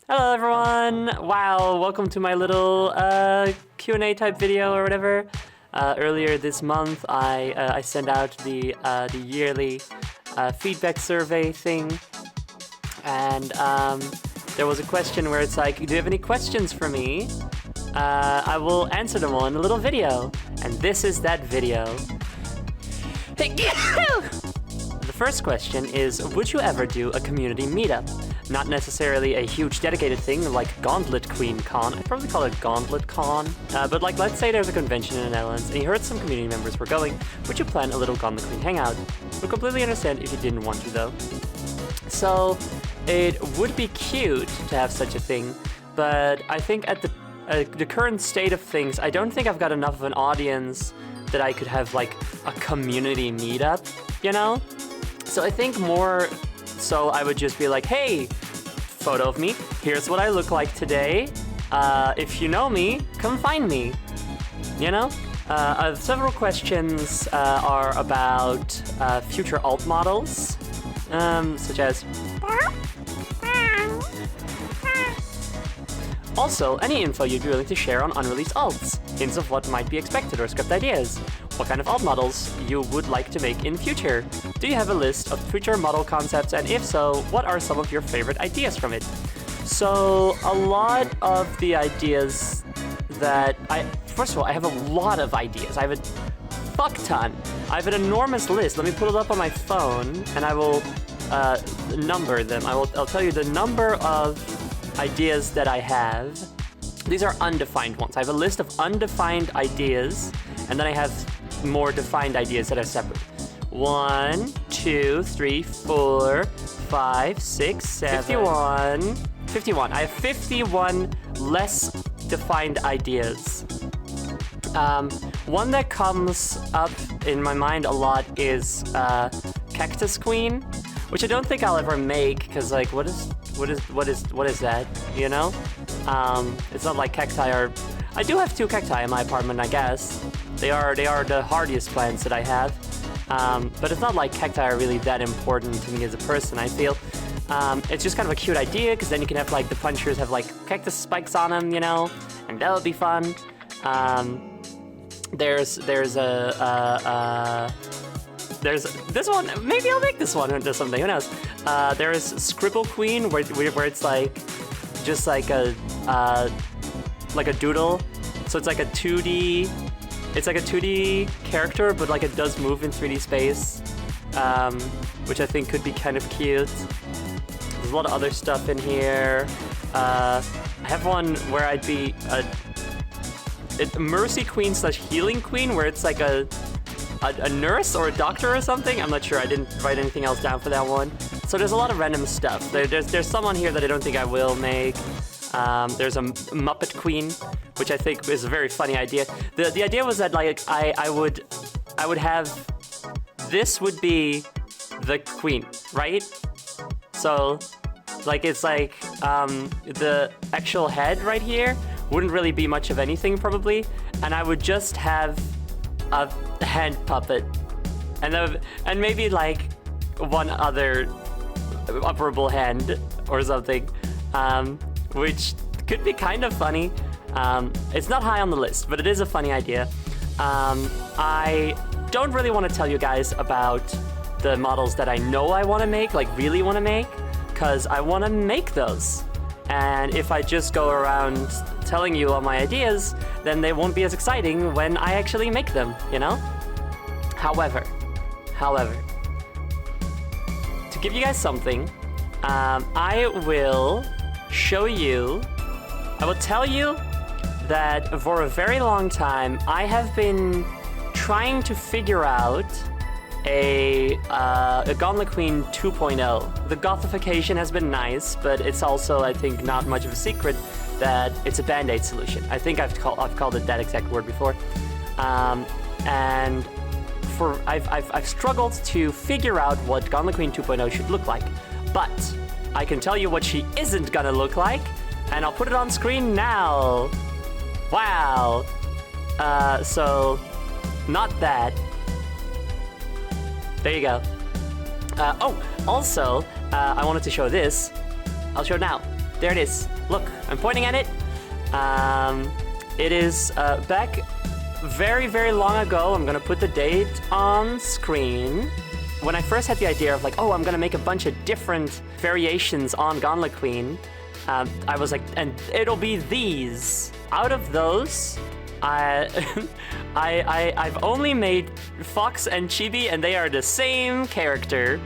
Hello everyone! Wow, welcome to my little Q&A type video or whatever. Earlier this month, I sent out the yearly feedback survey thing, and there was a question where it's like, do you have any questions for me? I will answer them all in a little video, and this is that video. The first question is, would you ever do a community meetup? Not necessarily a huge dedicated thing like Gauntlet Queen Con. I'd probably call it Gauntlet Con. But like, let's say there's a convention in the Netherlands and you heard some community members were going. Would you plan a little Gauntlet Queen hangout? We'll completely understand if you didn't want to though. So it would be cute to have such a thing, but I think at the current state of things, I don't think I've got enough of an audience that I could have like a community meetup, you know? So I think more so I would just be like, hey, photo of me, here's what I look like today. If you know me, come find me, you know? Several questions are about future alt models, such as... Also, any info you'd be willing to share on unreleased alts, hints of what might be expected or script ideas, what kind of alt models you would like to make in future. Do you have a list of future model concepts, and if so, what are some of your favorite ideas from it? So, a lot of the ideas that first of all, I have a lot of ideas. I have a fuck ton. I have an enormous list. Let me pull it up on my phone, and I will number them. I'll tell you the number of ideas that I have. These are undefined ones. I have a list of undefined ideas, and then I have more defined ideas that are separate. 1, 2, 3, 4, 5, 6, 7, 51. I have 51 less defined ideas. One that comes up in my mind a lot is Cactus Queen, which I don't think I'll ever make, because like, what is that, you know? It's not like cacti are... I do have 2 cacti in my apartment, I guess. They are the hardiest plants that I have. But it's not like cacti are really that important to me as a person, I feel. It's just kind of a cute idea, because then you can have like the punchers have like cactus spikes on them, you know? And that would be fun. There's this one. Maybe I'll make this one into something. Who knows? There is Scribble Queen, where it's like just like a doodle. So it's like a 2D. It's like a 2D character, but like it does move in 3D space, which I think could be kind of cute. There's a lot of other stuff in here. I have one where I'd be a Mercy Queen / Healing Queen, where it's like a nurse or a doctor or something. I'm not sure. I didn't write anything else down for that one. So there's a lot of random stuff. There's someone here that I don't think I will make. There's a Muppet Queen, which I think is a very funny idea. The idea was that like I would have, this would be the queen, right? So like it's like the actual head right here wouldn't really be much of anything probably, and I would just have a hand puppet, and maybe like one other operable hand or something, which could be kind of funny. It's not high on the list, but it is a funny idea. I don't really want to tell you guys about the models that I know I want to make, like really want to make, because I want to make those. And if I just go around telling you all my ideas, then they won't be as exciting when I actually make them, you know? However, to give you guys something, I will tell you that for a very long time, I have been trying to figure out a Gauntlet Queen 2.0. The gothification has been nice, but it's also, I think, not much of a secret that it's a band-aid solution. I think I've called it that exact word before. And I've struggled to figure out what Gauntlet Queen 2.0 should look like. But I can tell you what she isn't gonna look like, and I'll put it on screen now. Wow. So, not that. There you go. Also, I wanted to show this. I'll show it now. There it is. Look, I'm pointing at it. It is back very, very long ago. I'm gonna put the date on screen. When I first had the idea of like, oh, I'm gonna make a bunch of different variations on Gauntlet Queen, I was like, and it'll be these. Out of those, I've only made Fox and Chibi, and they are the same character.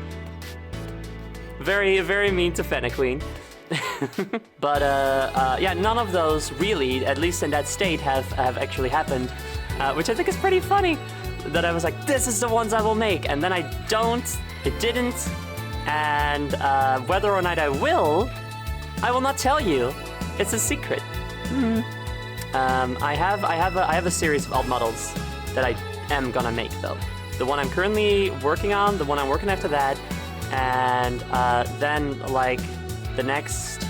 Very, very mean to Fennec Queen. But yeah, none of those really, at least in that state, have actually happened, which I think is pretty funny. That I was like, this is the ones I will make, and then I didn't, and whether or not I will not tell you. It's a secret. I have a series of alt models that I am gonna make though. The one I'm currently working on, the one I'm working after that, and then like the next.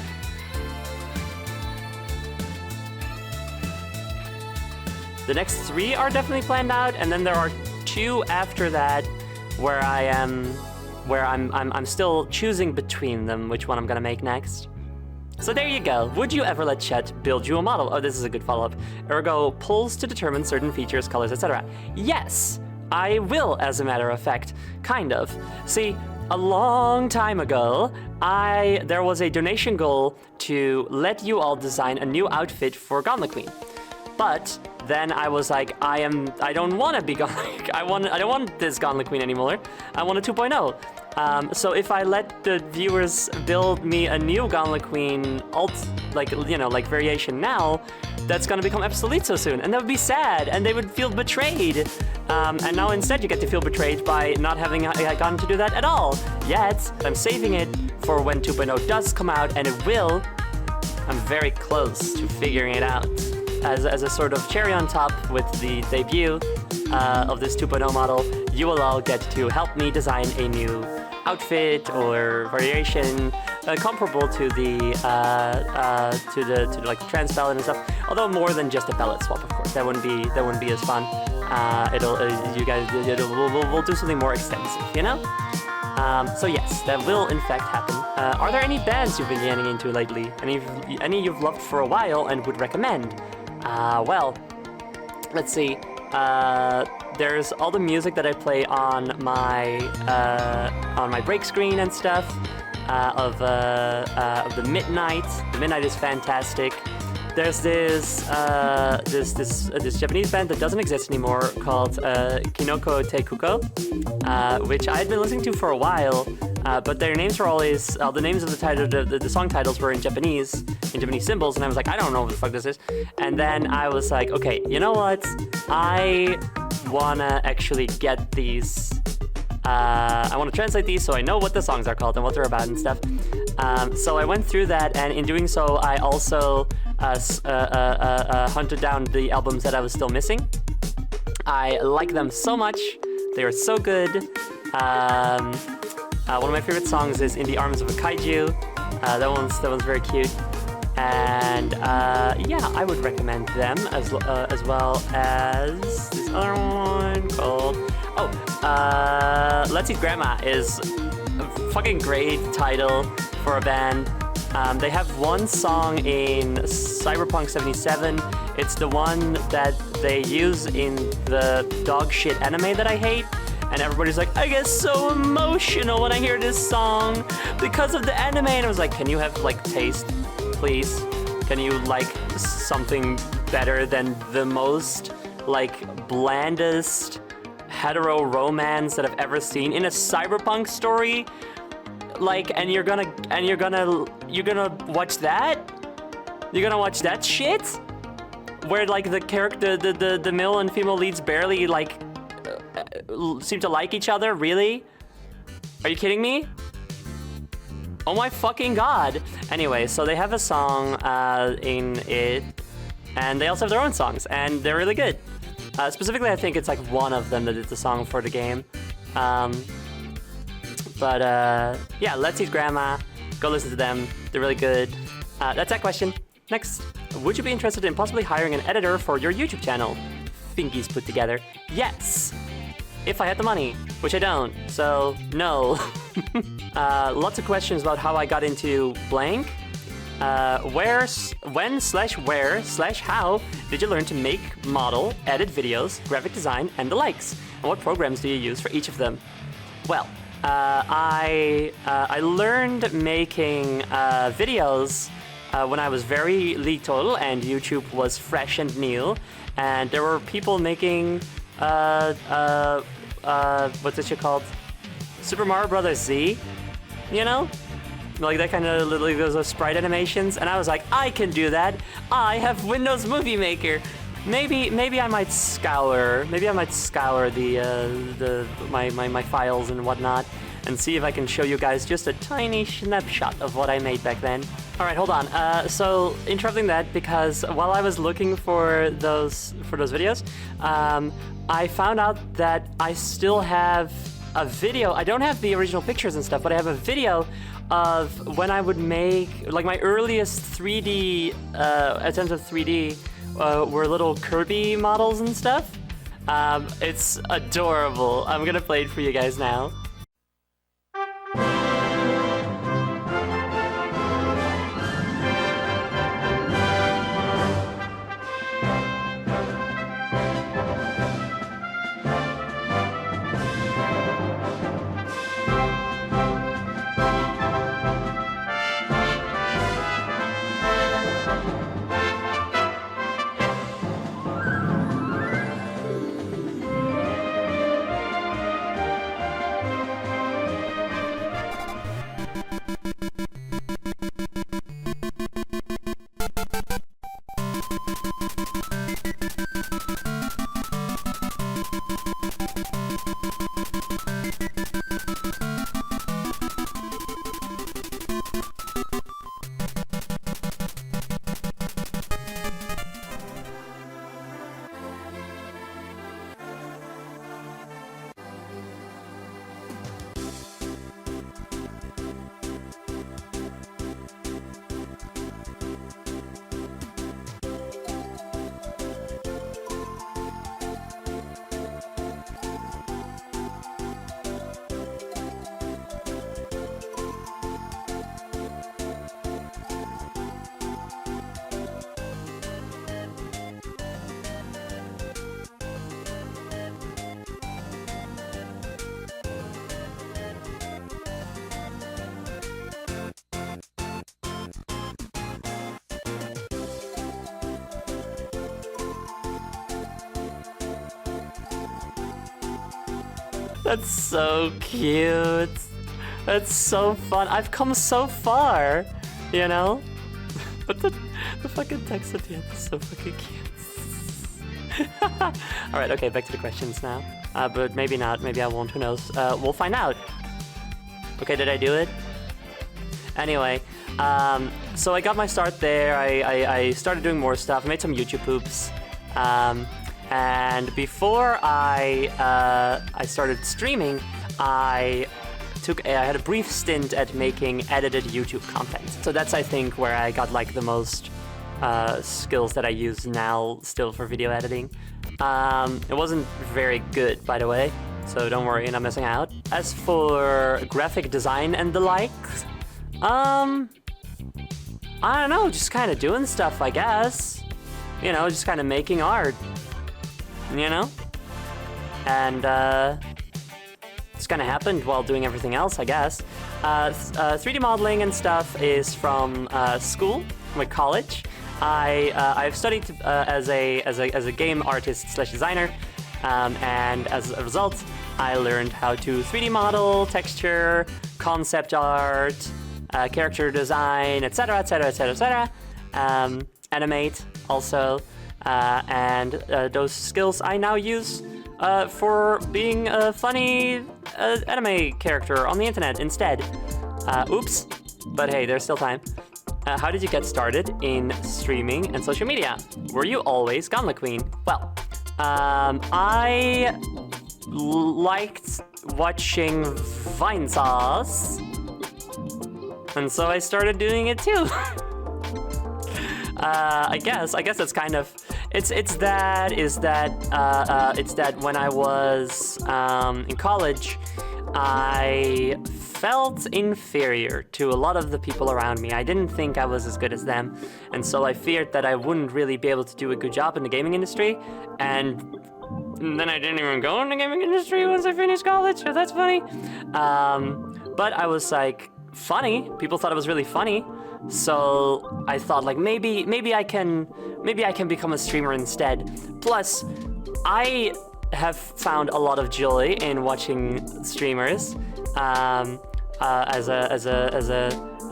The next 3 are definitely planned out, and then there are 2 after that where I'm still choosing between them which one I'm gonna make next. So there you go. Would you ever let Chet build you a model? Oh, this is a good follow-up. Ergo pulls to determine certain features, colors, etc. Yes, I will, as a matter of fact. Kind of. See, a long time ago, there was a donation goal to let you all design a new outfit for Gauntlet Queen. But then I was like, I don't want to be Gauntlet. I don't want this Gauntlet Queen anymore. I want a 2.0. So if I let the viewers build me a new Gauntlet Queen alt, like variation now, that's gonna become obsolete so soon, and that would be sad, and they would feel betrayed. And now instead you get to feel betrayed by not having gotten to do that at all. Yet I'm saving it for when 2.0 does come out, and it will. I'm very close to figuring it out. As a sort of cherry on top with the debut of this 2.0 model, you will all get to help me design a new outfit or variation comparable to the like the trans palette and stuff. Although more than just a palette swap, of course. That wouldn't be as fun. We'll do something more extensive, you know? So yes, that will in fact happen. Are there any bands you've been getting into lately? Any you've loved for a while and would recommend? Well, let's see. There's all the music that I play on my break screen and stuff of the Midnight. The Midnight is fantastic. There's this Japanese band that doesn't exist anymore called Kinoko Teikuko, which I had been listening to for a while. But their names were always the names of the song titles were in Japanese symbols, and I was like, I don't know what the fuck this is. And then I was like, okay, you know what? I wanna actually get these. I want to translate these so I know what the songs are called and what they're about and stuff. So I went through that, and in doing so, I also hunted down the albums that I was still missing. I like them so much; they are so good. One of my favorite songs is "In the Arms of a Kaiju." That one's very cute, and yeah, I would recommend them as well as this other one called Let's Eat Grandma is a fucking great title for a band. They have one song in Cyberpunk 77. It's the one that they use in the dog shit anime that I hate. And everybody's like, I get so emotional when I hear this song because of the anime. And I was like, can you have like taste, please? Can you like something better than the most like blandest hetero romance that I've ever seen in a cyberpunk story? Like, and you're gonna watch that? You're gonna watch that shit? Where like the character, the male and female leads barely like seem to like each other? Really? Are you kidding me? Oh my fucking god. Anyway, so they have a song in it, and they also have their own songs, and they're really good. Specifically, I think it's like one of them that did the song for the game. But yeah, Let's Eat Grandma. Go listen to them. They're really good. That's that question. Next. Would you be interested in possibly hiring an editor for your YouTube channel? Fingies put together. Yes! If I had the money, which I don't, so no. Lots of questions about how I got into blank. When/where/how did you learn to make, model, edit videos, graphic design, and the likes? And what programs do you use for each of them? Well, I learned making videos when I was very little and YouTube was fresh and new, and there were people making what's it called? Super Mario Brothers Z, you know? Like that kind of little those sprite animations, and I was like, I can do that. I have Windows Movie Maker. Maybe I might scour my files and whatnot and see if I can show you guys just a tiny snapshot of what I made back then. All right, hold on. So interrupting that because while I was looking for those videos, I found out that I still have a video. I don't have the original pictures and stuff, but I have a video of when I would make, like, my earliest 3D attempts at 3D were little Kirby models and stuff. It's adorable. I'm gonna play it for you guys now. That's so cute. That's so fun. I've come so far, you know? But the fucking text at the end is so fucking cute. Alright, okay, back to the questions now. But maybe not, maybe I won't, who knows. We'll find out. Okay, did I do it? Anyway, so I got my start there. I started doing more stuff. I made some YouTube poops. And before I started streaming, I had a brief stint at making edited YouTube content. So that's, I think, where I got like the most skills that I use now still for video editing. It wasn't very good, by the way, so don't worry, you're not missing out. As for graphic design and the likes, I don't know, just kind of doing stuff, I guess. You know, just kind of making art. You know? And it's kind of happened while doing everything else, I guess. 3D modeling and stuff is from school, like college. I've studied as a game artist / designer, and as a result, I learned how to 3D model, texture, concept art, character design, etc., etc., etc., etc. Animate also. And those skills I now use for being a funny anime character on the internet instead. Oops, but hey, there's still time. How did you get started in streaming and social media? Were you always Gunla Queen? Well, I liked watching Vinesauce, and so I started doing it too. I guess it's kind of it's that when I was in college, I felt inferior to a lot of the people around me. I didn't think I was as good as them, and so I feared that I wouldn't really be able to do a good job in the gaming industry, and then I didn't even go in the gaming industry once I finished college, so that's funny. But I was like, funny. People thought it was really funny, so I thought like maybe I can become a streamer instead. Plus, I have found a lot of joy in watching streamers as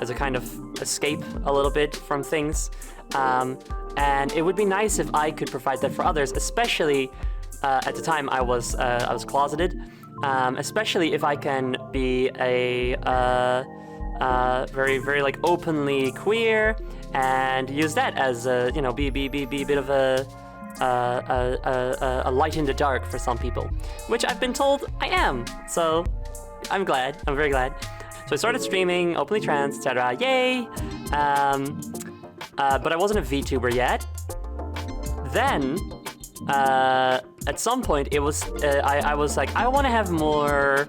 a kind of escape a little bit from things, and it would be nice if I could provide that for others, especially at the time I was closeted, especially if I can be a very like openly queer and use that as a, you know, be a bit of a light in the dark for some people, which I've been told I am. So I'm glad. I'm very glad. So I started streaming, openly trans, etc. Yay! But I wasn't a VTuber yet. Then, at some point, it was I was like, I want to have more.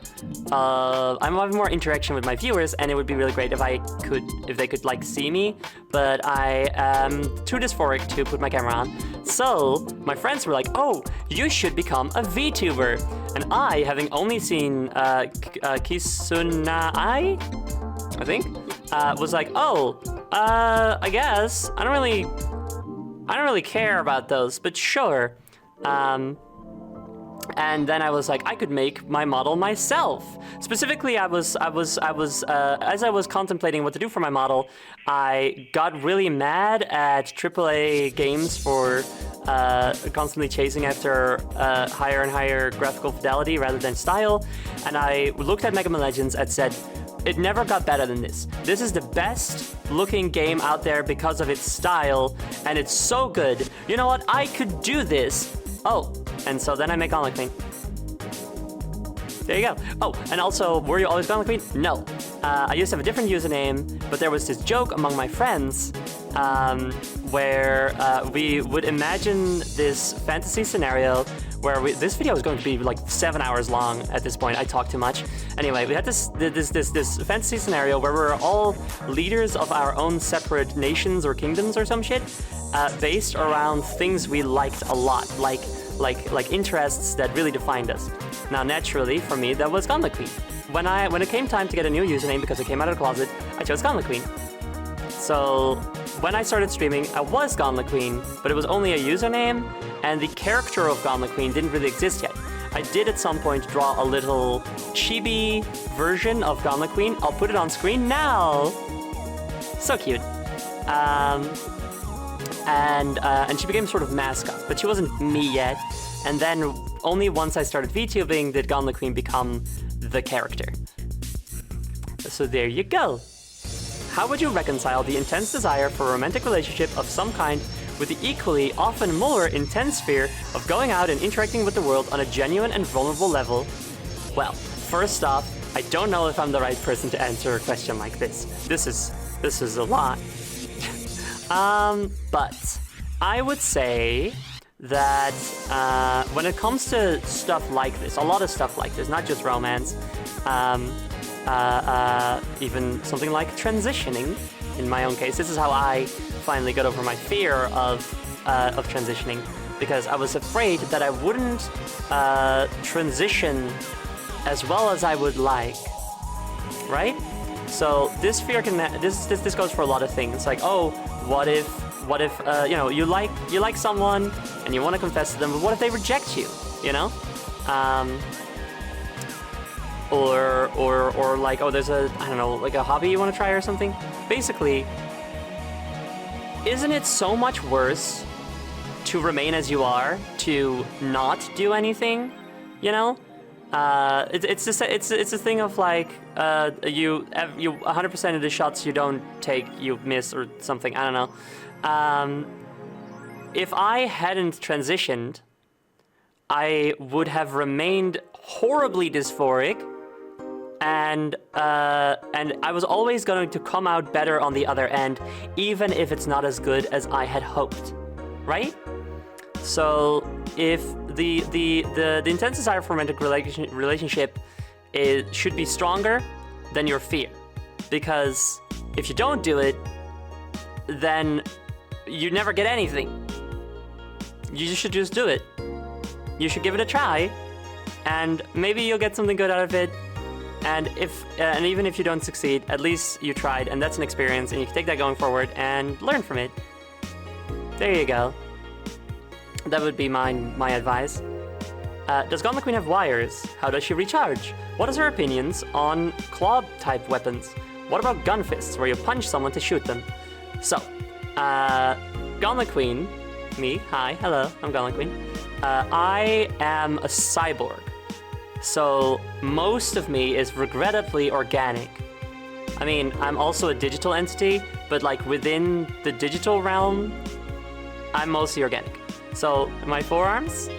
I want more interaction with my viewers, and it would be really great if they could like see me. But I am too dysphoric to put my camera on. So my friends were like, "Oh, you should become a VTuber." And I, having only seen Kisuna I think, was like, "Oh, I guess I don't really care about those, but sure." And then I was like, I could make my model myself. Specifically, as I was contemplating what to do for my model, I got really mad at AAA games for constantly chasing after higher and higher graphical fidelity rather than style. And I looked at Mega Man Legends and said, it never got better than this. This is the best looking game out there because of its style, and it's so good. You know what? I could do this. Oh, and so then I make Gauntlet Queen. There you go. Oh, and also, were you always Gauntlet Queen? No. I used to have a different username, but there was this joke among my friends where we would imagine this fantasy scenario where this video is going to be like 7 hours long at this point. I talk too much. Anyway, we had this fantasy scenario where we're all leaders of our own separate nations or kingdoms or some shit, based around things we liked a lot, like interests that really defined us. Now, naturally, for me, that was Gauntlet Queen. When it came time to get a new username because I came out of the closet, I chose Gauntlet Queen. So when I started streaming, I was Gauntlet Queen, but it was only a username, and the character of Gauntlet Queen didn't really exist yet. I did at some point draw a little chibi version of Gauntlet Queen. I'll put it on screen now. So cute. And she became sort of mascot, but she wasn't me yet. And then only once I started VTubing did Gauntlet Queen become the character. So there you go. How would you reconcile the intense desire for a romantic relationship of some kind with the equally, often more intense fear of going out and interacting with the world on a genuine and vulnerable level? Well, first off, I don't know if I'm the right person to answer a question like this. This is a lot. But I would say that when it comes to stuff like this, a lot of stuff like this, not just romance, even something like transitioning, in my own case, this is how I finally got over my fear of transitioning, because I was afraid that I wouldn't transition as well as I would like, right? So this fear can this goes for a lot of things. Like, oh, what if you know, you like someone and you want to confess to them, but what if they reject you? You know, or like, oh, there's a, I don't know, like a hobby you want to try or something. Basically, isn't it so much worse to remain as you are, to not do anything? You know, it's a thing of like, you 100% of the shots you don't take, you miss or something. I don't know. If I hadn't transitioned, I would have remained horribly dysphoric, and I was always going to come out better on the other end, even if it's not as good as I had hoped, right? So if the intense desire for romantic relationship should be stronger, than your fear. Because if you don't do it, then you never get anything. You should just do it. You should give it a try, and maybe you'll get something good out of it. And even if you don't succeed, at least you tried, and that's an experience, and you can take that going forward and learn from it. There you go. That would be my advice. Does Gauntlet Queen have wires? How does she recharge? What is her opinions on claw-type weapons? What about gun fists, where you punch someone to shoot them? So, Gauntlet Queen, me, hi, hello, I'm Gauntlet Queen. I am a cyborg, so most of me is regrettably organic. I mean, I'm also a digital entity, but like within the digital realm, I'm mostly organic. So my forearms,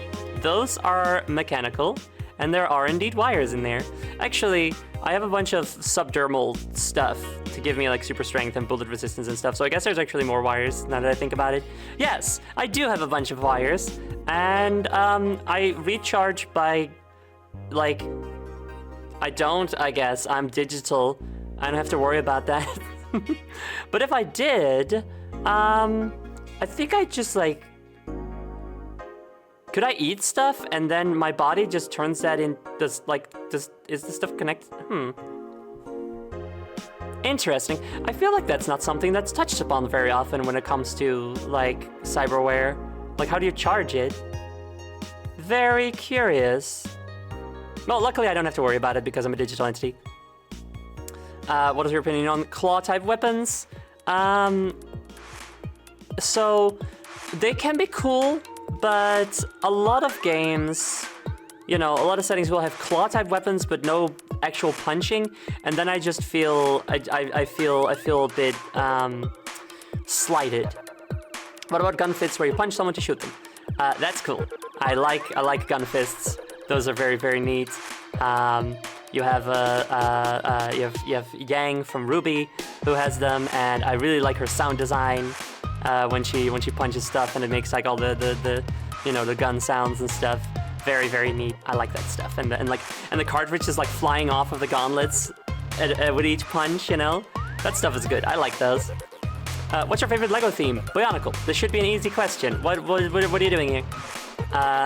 those are mechanical, and there are indeed wires in there. Actually, I have a bunch of subdermal stuff to give me like super strength and bullet resistance and stuff, so I guess there's actually more wires now that I think about it. Yes, I do have a bunch of wires, and I recharge by, like, I don't, I guess. I'm digital. I don't have to worry about that. But if I did, I think I'd just like, could I eat stuff and then my body just turns that in, is the stuff connected? Interesting. I feel like that's not something that's touched upon very often when it comes to, like, cyberware. Like, how do you charge it? Very curious. Well, luckily I don't have to worry about it because I'm a digital entity. What is your opinion on claw-type weapons? So, they can be cool, but a lot of games, you know, a lot of settings will have claw-type weapons, but no actual punching, and then I just feel, I feel a bit, slighted. What about gun fists where you punch someone to shoot them? That's cool. I like gun fists. Those are very, very neat. You have you have Yang from Ruby who has them, and I really like her sound design when she punches stuff, and it makes like all the you know, the gun sounds and stuff. Very, very neat. I like that stuff, and the cartridge is like flying off of the gauntlets with each punch. You know, that stuff is good. I like those. What's your favorite LEGO theme? Bionicle. This should be an easy question. What are you doing here?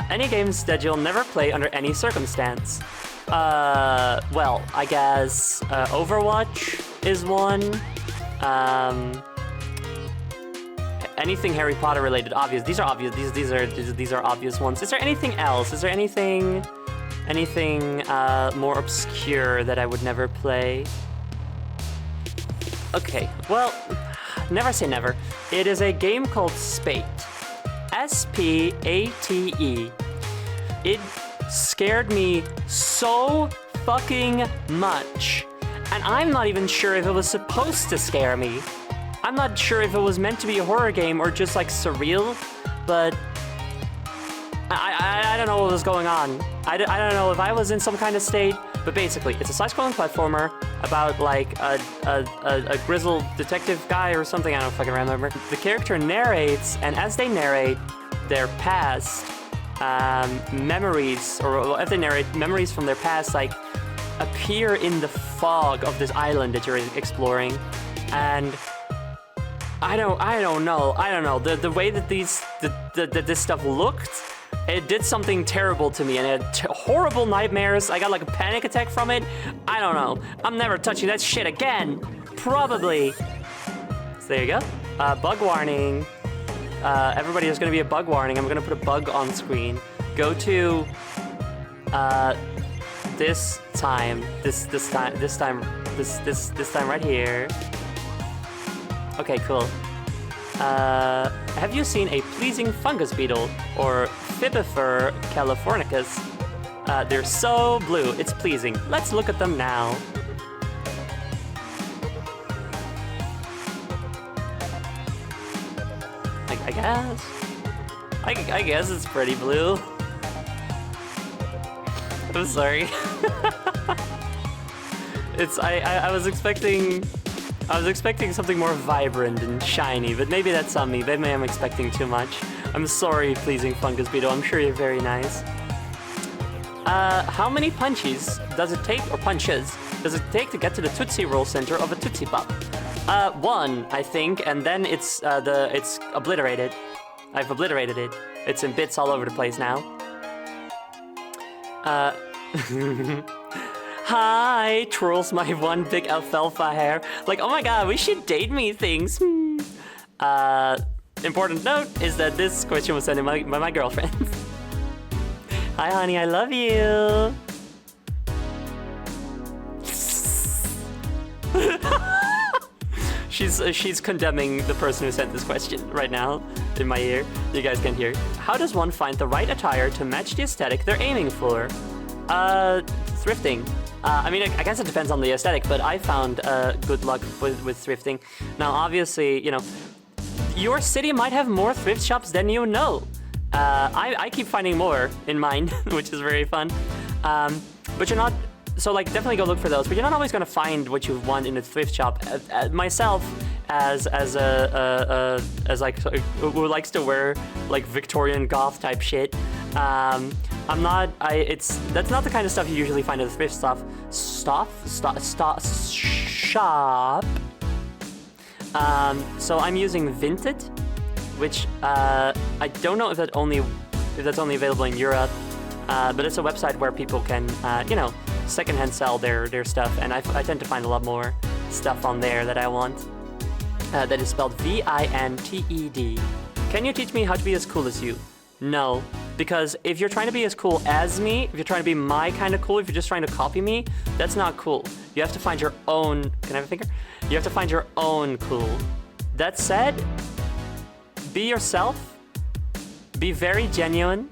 Any games that you'll never play under any circumstance. Well, I guess Overwatch is one. Anything Harry Potter related, obvious. These are obvious. These are obvious ones. Is there anything else? Is there anything more obscure that I would never play? Okay, well, never say never. It is a game called Spate. S-P-A-T-E. It scared me so fucking much. And I'm not even sure if it was supposed to scare me. I'm not sure if it was meant to be a horror game or just like surreal, but I don't know what was going on. I don't know if I was in some kind of state, but basically it's a side-scrolling platformer about like a grizzled detective guy or something, I don't fucking remember. The character narrates, and as they narrate their past, memories, or if they narrate memories from their past, like appear in the fog of this island that you're exploring, and I don't know. The way that this stuff looked, it did something terrible to me, and I had horrible nightmares. I got like a panic attack from it. I don't know. I'm never touching that shit again. Probably. So there you go. Bug warning. Everybody, there's gonna be a bug warning. I'm gonna put a bug on screen. Go to this time right here. Okay, cool. Have you seen a pleasing fungus beetle, or Fibifer californicus? They're so blue, it's pleasing. Let's look at them now. I guess. I guess it's pretty blue. I'm sorry. I was expecting something more vibrant and shiny, but maybe that's on me. Maybe I'm expecting too much. I'm sorry, pleasing fungus beetle. I'm sure you're very nice. How many punches does it take, or punches, does it take to get to the Tootsie Roll center of a Tootsie Pop? 1, I think, and then it's obliterated. I've obliterated it. It's in bits all over the place now. Hi, twirls my one big alfalfa hair. Like, oh my god, we should date me things. Important note is that this question was sent in by my girlfriend. Hi, honey, I love you. She's condemning the person who sent this question right now in my ear. You guys can hear. How does one find the right attire to match the aesthetic they're aiming for? Thrifting. I mean, I guess it depends on the aesthetic, but I found good luck with thrifting. Now, obviously, you know, your city might have more thrift shops than you know. I keep finding more in mine, which is very fun. But you're not. So like definitely go look for those, but you're not always gonna find what you want in a thrift shop. Myself, as like who likes to wear like Victorian goth type shit, I'm not. That's not the kind of stuff you usually find at a thrift shop. So I'm using Vinted, which I don't know if that's only available in Europe, but it's a website where people can you know, secondhand sell their stuff, and I tend to find a lot more stuff on there that I want. That is spelled Vinted. Can you teach me how to be as cool as you? No, because if you're trying to be as cool as me, if you're trying to be my kind of cool, if you're just trying to copy me, that's not cool. You have to find your own. Can I have a finger? You have to find your own cool. That said, be yourself. Be very genuine.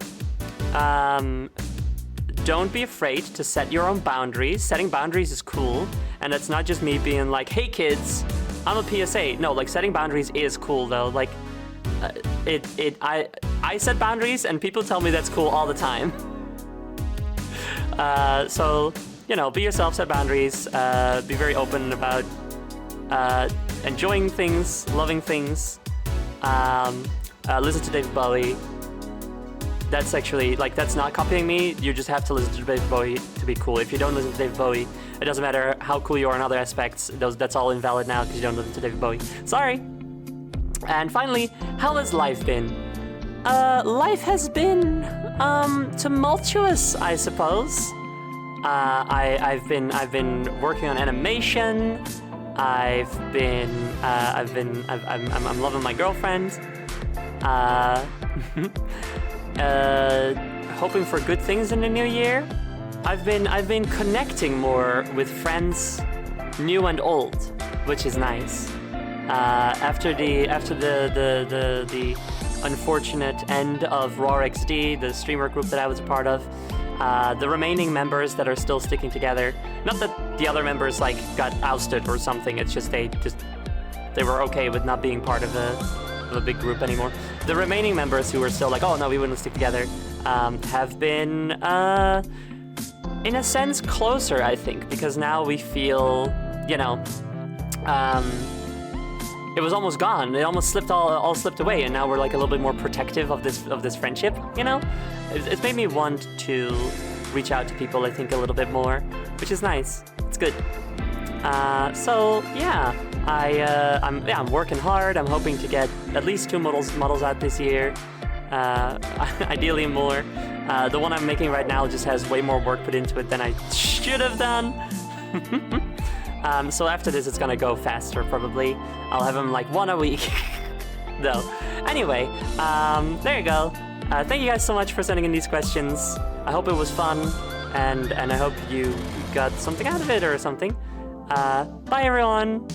Don't be afraid to set your own boundaries. Setting boundaries is cool, and it's not just me being like, hey kids, I'm a PSA. No, like setting boundaries is cool though. Like, I set boundaries and people tell me that's cool all the time. So, you know, be yourself, set boundaries, be very open about enjoying things, loving things, listen to David Bowie. That's actually, like, that's not copying me. You just have to listen to David Bowie to be cool. If you don't listen to David Bowie, it doesn't matter how cool you are in other aspects. That's all invalid now because you don't listen to David Bowie. Sorry. And finally, how has life been? Life has been tumultuous, I suppose. I've been working on animation. I'm loving my girlfriend. Hoping for good things in the new year. I've been connecting more with friends, new and old, which is nice. After the unfortunate end of RoarXD, the streamer group that I was a part of, the remaining members that are still sticking together. Not that the other members like got ousted or something. It's just they were okay with not being part of a big group anymore. The remaining members who were still like, oh no, we wouldn't stick together, have been, in a sense, closer, I think, because now we feel, you know, it was almost gone. It almost slipped away, and now we're like a little bit more protective of this friendship. You know, it's made me want to reach out to people, I think, a little bit more, which is nice. It's good. So yeah. I'm working hard. I'm hoping to get at least 2 models out this year. Ideally more. The one I'm making right now just has way more work put into it than I should have done. So after this, it's gonna go faster probably. I'll have them like 1 a week. Though. Anyway, there you go. Thank you guys so much for sending in these questions. I hope it was fun, and I hope you got something out of it or something. Bye everyone.